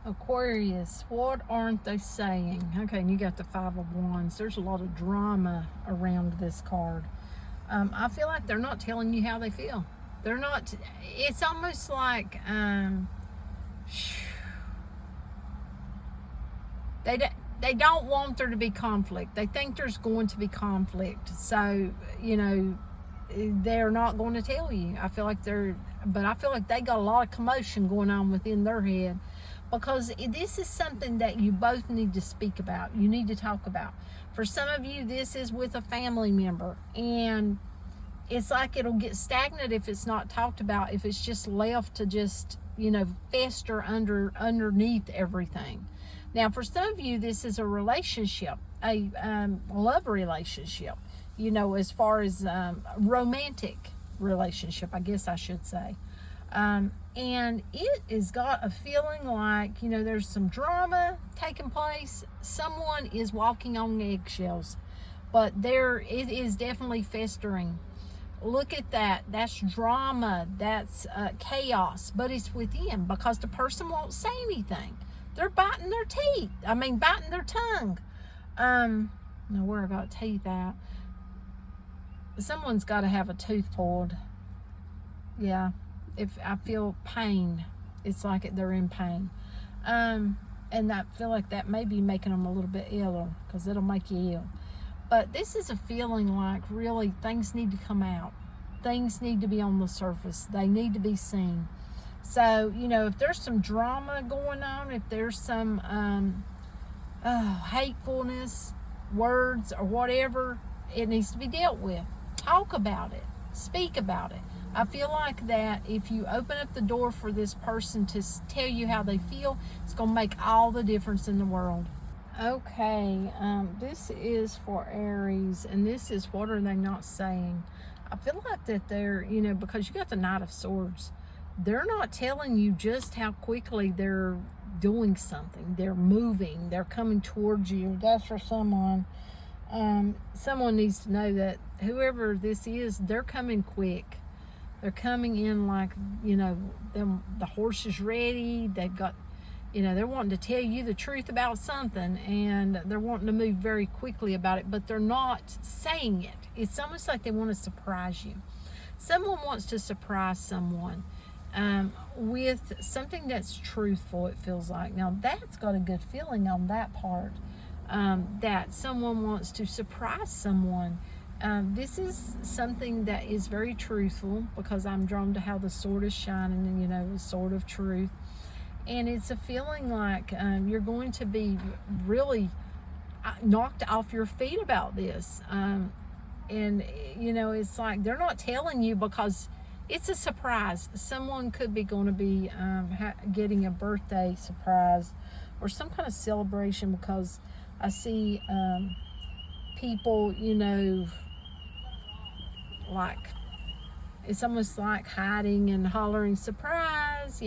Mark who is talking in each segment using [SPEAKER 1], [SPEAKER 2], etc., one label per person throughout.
[SPEAKER 1] Aquarius, what aren't they saying? Okay, and you got the Five of Wands. There's a lot of drama around this card. I feel like they're not telling you how they feel. They're not, it's almost like they, they don't want there to be conflict. They think there's going to be conflict. So, they're not going to tell you. I feel like they got a lot of commotion going on within their head, because this is something that you both need to speak about. You need to talk about. For some of you, this is with a family member, and it's like it'll get stagnant if it's not talked about, if it's just left to just, fester underneath everything. Now, for some of you, this is a relationship, a love relationship, as far as romantic relationship, I guess I should say. And it has got a feeling like, there's some drama taking place. Someone is walking on eggshells, but it is definitely festering. Look at that. That's drama. That's chaos, but it's within, because the person won't say anything. They're biting their teeth. Biting their tongue. Now where I got teeth at? Someone's got to have a tooth pulled. Yeah. If I feel pain, it's like they're in pain. And I feel like that may be making them a little bit iller, because it'll make you ill. But this is a feeling like really things need to come out. Things need to be on the surface. They need to be seen. So, if there's some drama going on, if there's some hatefulness, words, or whatever, it needs to be dealt with. Talk about it. Speak about it. I feel like that if you open up the door for this person to tell you how they feel, it's going to make all the difference in the world. Okay, this is for Aries, and this is what are they not saying? I feel like that they're, because you got the Knight of Swords, they're not telling you just how quickly they're doing something. They're moving. They're coming towards you. That's for someone. Someone needs to know that whoever this is, they're coming quick. They're coming in like, the horse is ready. They've got, they're wanting to tell you the truth about something, and they're wanting to move very quickly about it, but they're not saying it. It's almost like they want to surprise you. Someone wants to surprise someone with something that's truthful, it feels like. Now, that's got a good feeling on that part, that someone wants to surprise someone. This is something that is very truthful, because I'm drawn to how the sword is shining, and the sword of truth. And it's a feeling like you're going to be really knocked off your feet about this. And it's like they're not telling you because it's a surprise. Someone could be going to be getting a birthday surprise or some kind of celebration, because I see people, like it's almost like hiding and hollering surprise.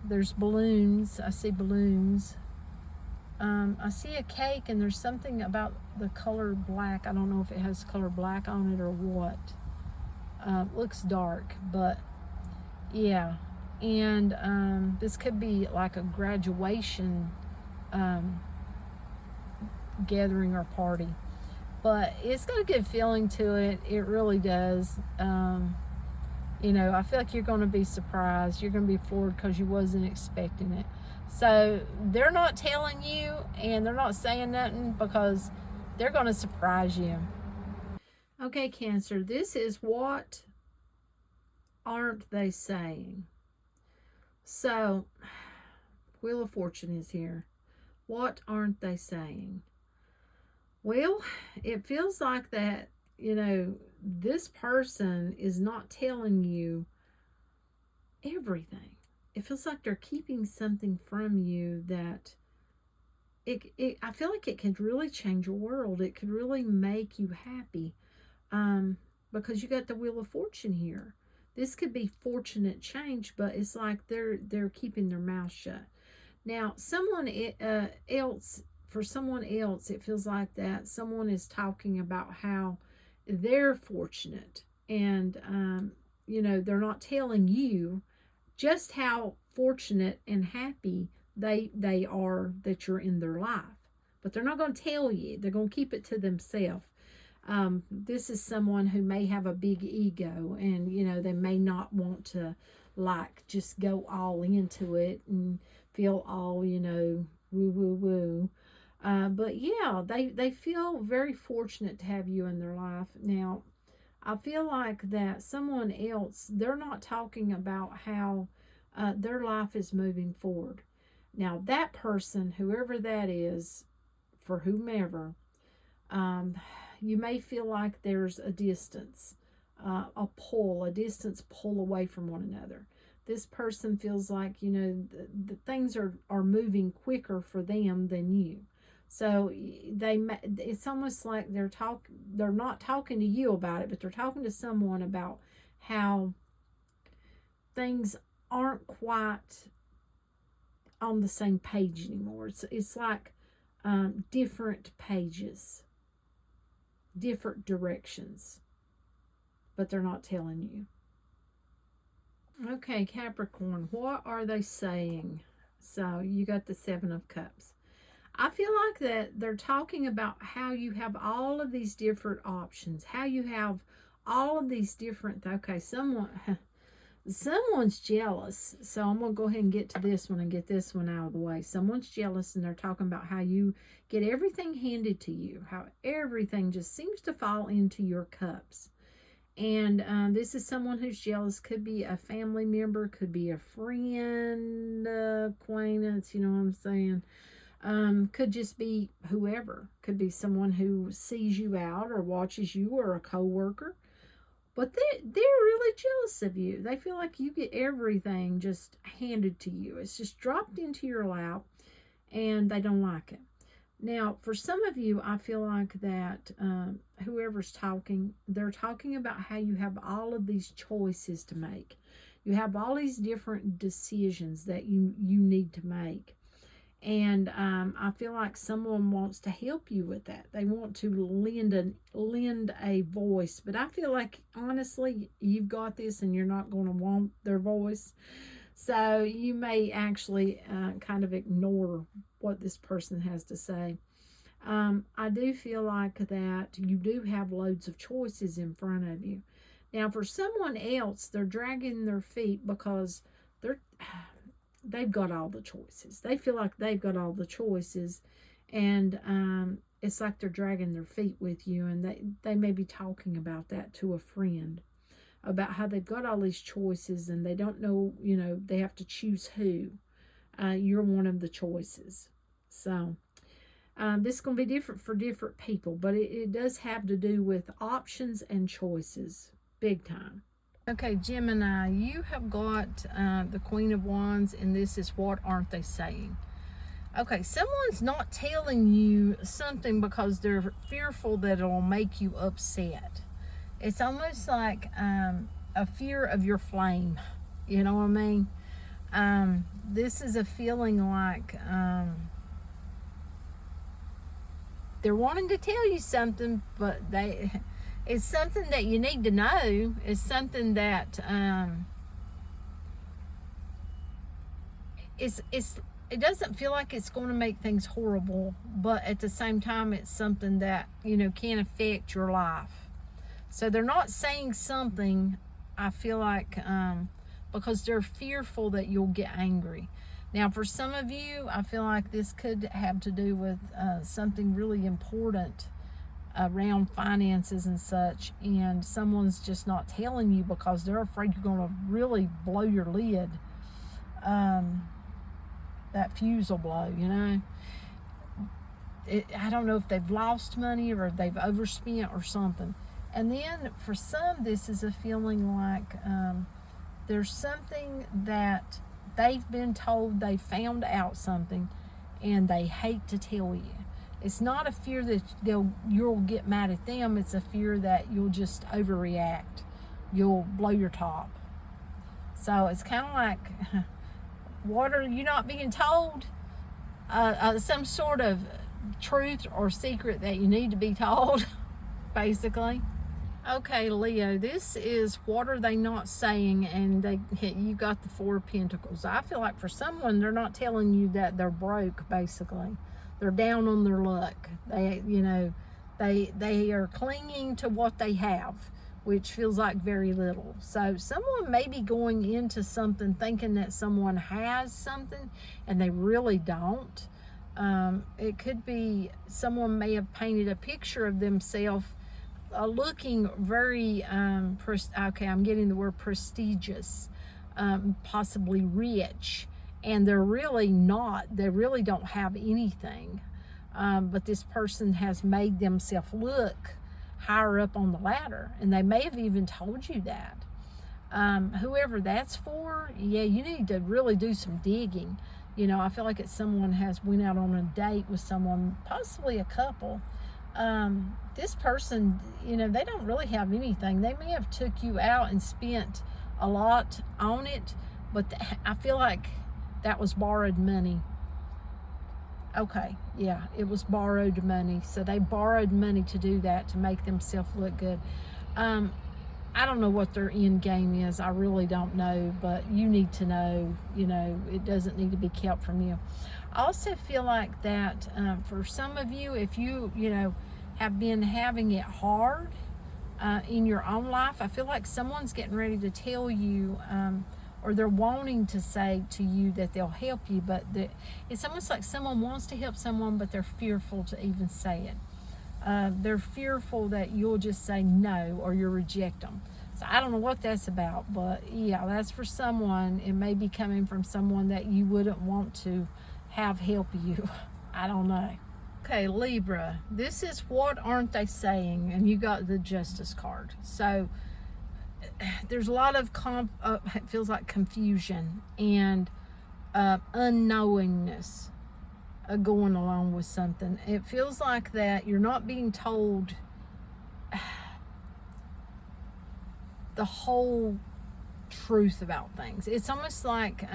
[SPEAKER 1] There's balloons. I see balloons. I see a cake, and there's something about the color black. I don't know if it has color black on it or what. Looks dark, but yeah. And this could be like a graduation gathering or party, but it's got a good feeling to it. It really does. I feel like you're going to be surprised. You're going to be floored because you wasn't expecting it. So they're not telling you, and they're not saying nothing, because they're going to surprise you. Okay, Cancer, this is what aren't they saying? So, Wheel of Fortune is here. What aren't they saying? Well, it feels like that, this person is not telling you everything. It feels like they're keeping something from you that I feel like it could really change your world. It could really make you happy, because you got the Wheel of Fortune here. This could be fortunate change, but it's like they're keeping their mouth shut. Now, for someone else, it feels like that someone is talking about how they're fortunate, and they're not telling you just how fortunate and happy they are that you're in their life. But they're not going to tell you. They're going to keep it to themselves. This is someone who may have a big ego, and they may not want to like just go all into it and feel all woo woo woo. But yeah, they feel very fortunate to have you in their life. Now, I feel like that someone else, they're not talking about how their life is moving forward. Now, that person, whoever that is, for whomever, you may feel like there's a distance, a distance pull away from one another. This person feels like, the things are moving quicker for them than you. So it's almost like they're not talking to you about it, but they're talking to someone about how things aren't quite on the same page anymore. It's like different pages, different directions, but they're not telling you. Okay, Capricorn, what are they saying? So you got the Seven of Cups. I feel like that they're talking about how you have all of these different options, how you have all of these different, okay, someone's jealous. So I'm going to go ahead and get to this one and get this one out of the way. Someone's jealous, and they're talking about how you get everything handed to you, how everything just seems to fall into your cups. And this is someone who's jealous. Could be a family member, could be a friend, acquaintance, you know what I'm saying? Could just be whoever. Could be someone who sees you out or watches you, or a coworker. But they're really jealous of you. They feel like you get everything just handed to you. It's just dropped into your lap, and they don't like it. Now, for some of you, I feel like that whoever's talking, they're talking about how you have all of these choices to make. You have all these different decisions that you need to make. And I feel like someone wants to help you with that. They want to lend a voice. But I feel like, honestly, you've got this and you're not going to want their voice. So you may actually kind of ignore what this person has to say. I do feel like that you do have loads of choices in front of you. Now, for someone else, they're dragging their feet because they've got all the choices. They feel like they've got all the choices, and it's like they're dragging their feet with you, and they may be talking about that to a friend, about how they've got all these choices and they don't know, they have to choose who. You're one of the choices. So this is going to be different for different people, but it does have to do with options and choices, big time. Okay, Gemini, you have got the Queen of Wands, and this is what aren't they saying? Okay, someone's not telling you something because they're fearful that it'll make you upset. It's almost like a fear of your flame. You know what I mean? This is a feeling like they're wanting to tell you something, but it's something that you need to know. It's something that it doesn't feel like it's going to make things horrible, but at the same time, it's something that can affect your life. So they're not saying something, I feel like, because they're fearful that you'll get angry. Now, for some of you, I feel like this could have to do with something really important around finances and such, and someone's just not telling you because they're afraid you're going to really blow your lid. That fuse will blow, I don't know if they've lost money or they've overspent or something. And then for some, this is a feeling like there's something that they've been told, they found out something, and they hate to tell you. It's not a fear that you'll get mad at them. It's a fear that you'll just overreact. You'll blow your top. So it's kind of like, what are you not being told? Some sort of truth or secret that you need to be told, basically. Okay, Leo, this is what are they not saying, and you got the Four of Pentacles. I feel like for someone, they're not telling you that they're broke. Basically, they're down on their luck. They are clinging to what they have, which feels like very little. So someone may be going into something thinking that someone has something, and they really don't. It could be someone may have painted a picture of themselves looking very okay, I'm getting the word prestigious, possibly rich, and they're really not. They really don't have anything, but this person has made themselves look higher up on the ladder, and they may have even told you that. Whoever that's for, yeah, you need to really do some digging. I feel like someone has went out on a date with someone, possibly a couple. This person, they don't really have anything. They may have took you out and spent a lot on it, but I feel like that was borrowed money. Okay, yeah, it was borrowed money. So they borrowed money to do that, to make themselves look good. I don't know what their end game is. I really don't know, but you need to know. It doesn't need to be kept from you. I also feel like that for some of you, if you have been having it hard in your own life, I feel like someone's getting ready to tell you, or they're wanting to say to you that they'll help you, but it's almost like someone wants to help someone, but they're fearful to even say it. They're fearful that you'll just say no or you'll reject them. So I don't know what that's about, but yeah, that's for someone. It may be coming from someone that you wouldn't want to have help you. I don't know. Okay, Libra, this is what aren't they saying, and you got the Justice card. So there's a lot of it feels like confusion and unknowingness going along with something. It feels like that you're not being told the whole truth about things. It's almost like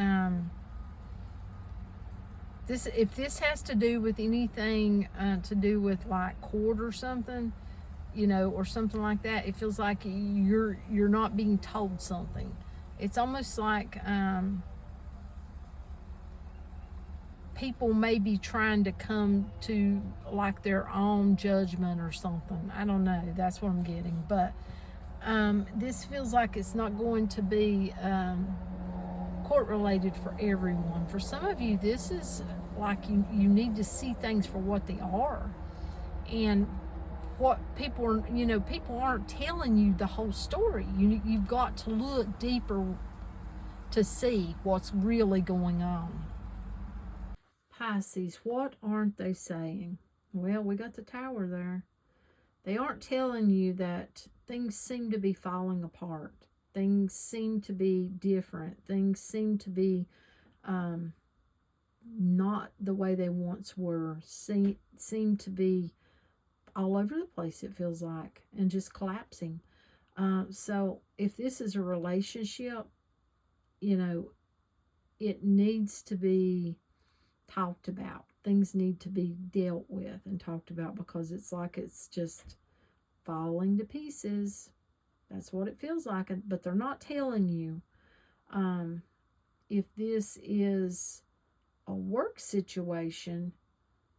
[SPEAKER 1] if this has to do with anything to do with like court or something, or something like that, it feels like you're not being told something. It's almost like people may be trying to come to like their own judgment or something. I don't know. That's what I'm getting. But this feels like it's not going to be court related for everyone. For some of you, this is like you need to see things for what they are, and what people are. People aren't telling you the whole story. You've got to look deeper to see what's really going on. Pisces, what aren't they saying? Well, we got the Tower there. They aren't telling you that things seem to be falling apart. Things seem to be different. Things seem to be not the way they once were. Seem to be all over the place, it feels like, and just collapsing. So if this is a relationship, it needs to be talked about. Things need to be dealt with and talked about, because it's like it's just falling to pieces. That's what it feels like. But they're not telling you. If this is a work situation,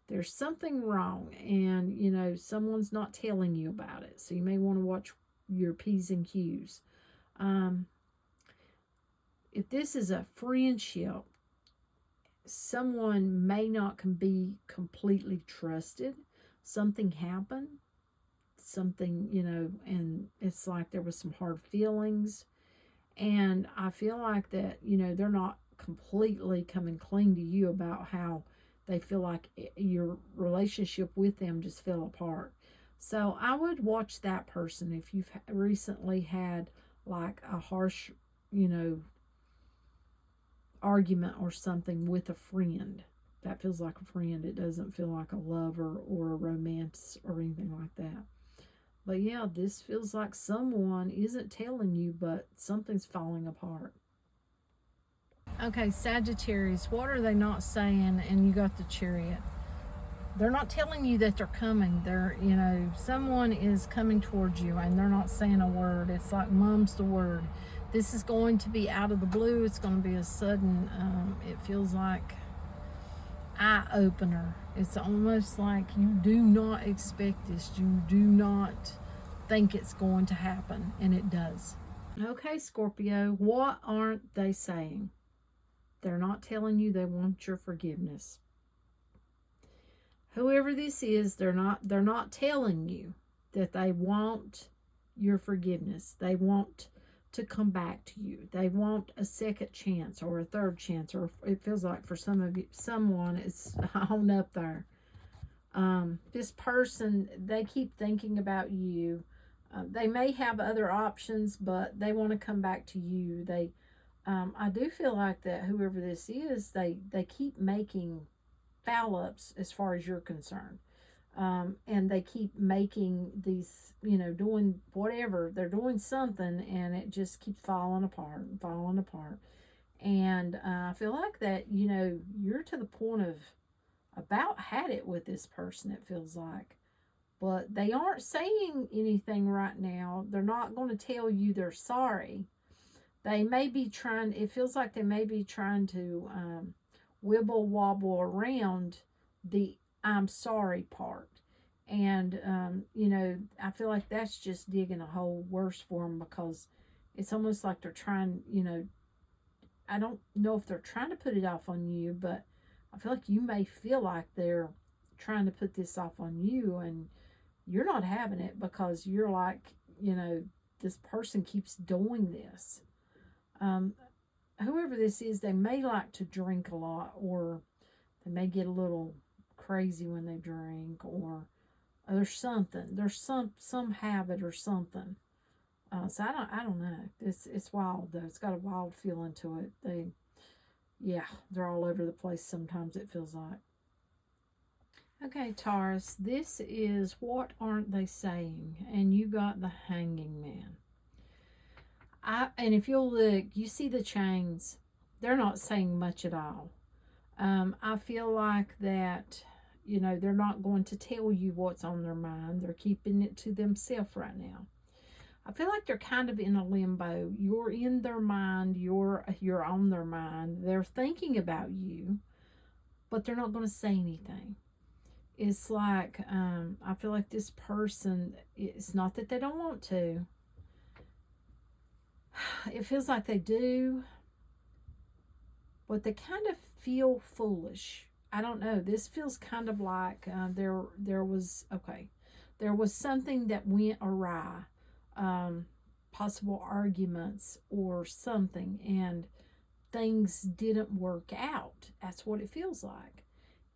[SPEAKER 1] there's something wrong, and someone's not telling you about it. So you may want to watch your P's and Q's. If this is a friendship, someone may not be completely trusted. Something happened, and it's like there was some hard feelings, and I feel like that they're not completely coming clean to you about how they feel like your relationship with them just fell apart. So I would watch that person if you've recently had like a harsh argument or something with a friend. That feels like a friend. It doesn't feel like a lover or a romance or anything like that. But yeah, this feels like someone isn't telling you, but something's falling apart. Okay, Sagittarius, what are they not saying? And you got the Chariot. they're not telling you that they're coming. They're, you know, someone is coming towards you and they're not saying a word. It's like mum's the word. This is going to be out of the blue. It's going to be a sudden, it feels like eye opener. It's almost like you do not expect this. You do not think it's going to happen, and it does. Okay, Scorpio, what aren't they saying? They're not telling you they want your forgiveness. Whoever this is, they're not telling you that they want your forgiveness. They want to come back to you. They want a second chance or a third chance, or it feels like for some of you, someone is on up there. This person, they keep thinking about you. They may have other options, but they want to come back to you. I do feel like that whoever this is, they keep making foul ups as far as you're concerned. And they keep making these, you know, doing whatever. They're doing something and it just keeps falling apart and falling apart. And I feel like that, you know, you're to the point of about had it with this person, it feels like. But they aren't saying anything right now. They're not going to tell you they're sorry. They may be trying, it feels like they may be trying to wibble wobble around the I'm sorry part. And, you know, I feel like that's just digging a hole worse for them, because it's almost like they're trying, you know, I don't know if they're trying to put it off on you, but I feel like you may feel like they're trying to put this off on you, and you're not having it because you're like, you know, this person keeps doing this. Whoever this is, they may like to drink a lot, or they may get a little crazy when they drink, or there's something. There's some habit or something. So I don't know. It's wild though. It's got a wild feeling to it. They're all over the place sometimes, it feels like. Okay, Taurus, this is what aren't they saying? And you got the Hanging Man. And if you'll look, you see the chains. They're not saying much at all. I feel like that, you know, they're not going to tell you what's on their mind. They're keeping it to themselves right now. I feel like they're kind of in a limbo. You're in their mind. You're on their mind. They're thinking about you, but they're not going to say anything. It's like, I feel like this person, it's not that they don't want to. It feels like they do, but they kind of feel foolish. I don't know. This feels kind of like there was something that went awry, possible arguments or something, and things didn't work out. That's what it feels like.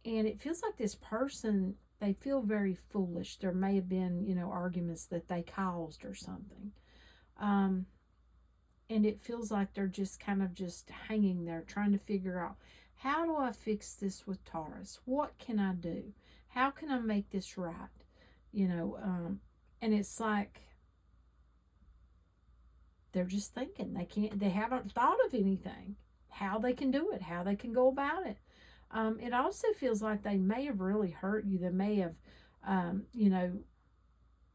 [SPEAKER 1] And it feels like this person, they feel very foolish. There may have been, you know, arguments that they caused or something. And it feels like they're just kind of just hanging there trying to figure out, how do I fix this with Taurus? What can I do? How can I make this right? You know, and it's like they're just thinking. They haven't thought of anything, how they can do it, how they can go about it. It also feels like they may have really hurt you. They may have, you know,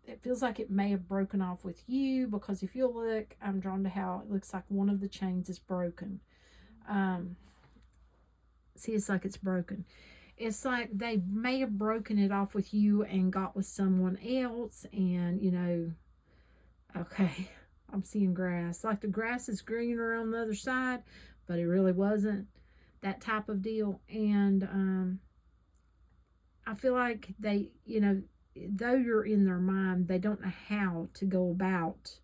[SPEAKER 1] it feels like it may have broken off with you, because if you look, I'm drawn to how it looks like one of the chains is broken. See, it's like it's broken. It's like they may have broken it off with you and got with someone else, and, you know, okay, I'm seeing grass. Like the grass is greener on the other side, but it really wasn't. That type of deal. And I feel like they, you know, though you're in their mind, they don't know how to go about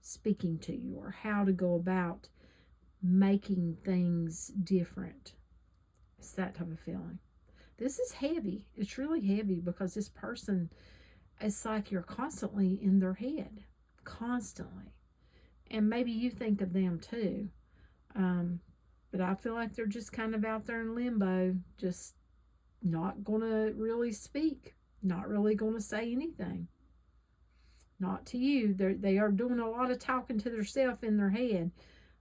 [SPEAKER 1] speaking to you, or how to go about making things different. It's that type of feeling. This is heavy. It's really heavy, because this person, it's like you're constantly in their head. Constantly. And maybe you think of them too. But I feel like they're just kind of out there in limbo, just not going to really speak, not really going to say anything. Not to you. They are doing a lot of talking to themselves in their head.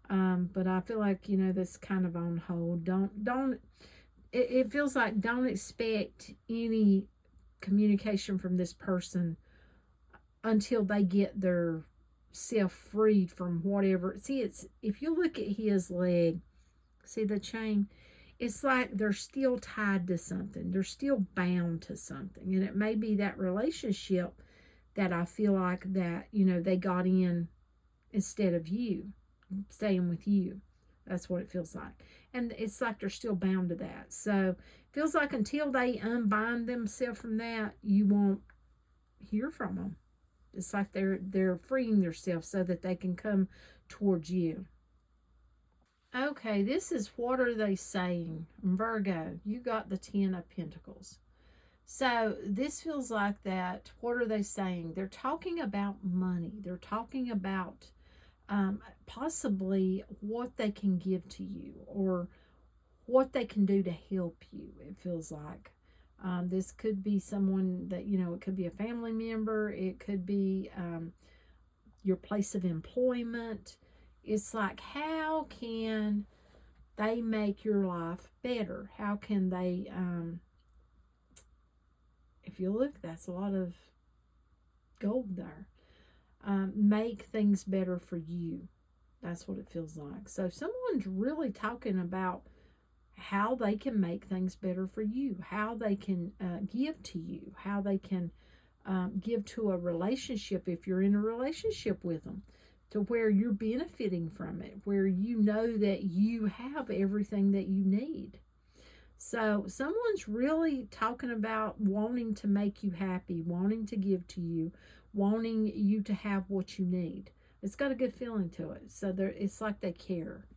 [SPEAKER 1] But I feel like, you know, that's kind of on hold. Don't it feels like don't expect any communication from this person until they get their self freed from whatever. See, it's if you look at his leg, see the chain, it's like they're still tied to something. They're still bound to something. And it may be that relationship that I feel like that, they got in instead of you, staying with you. That's what it feels like. And it's like they're still bound to that. So it feels like until they unbind themselves from that, you won't hear from them. It's like they're freeing themselves so that they can come towards you. Okay, this is what are they saying? Virgo, you got the 10 of Pentacles. So this feels like that. What are they saying? They're talking about money. They're talking about possibly what they can give to you or what they can do to help you, it feels like. This could be someone that, it could be a family member. It could be your place of employment. It's like, how can they make your life better? How can they, if you look, that's a lot of gold there. Make things better for you. That's what it feels like. So someone's really talking about how they can make things better for you, how they can give to you, how they can give to a relationship if you're in a relationship with them, to where you're benefiting from it, where you know that you have everything that you need. So someone's really talking about wanting to make you happy, wanting to give to you, wanting you to have what you need. It's got a good feeling to it. So it's like they care.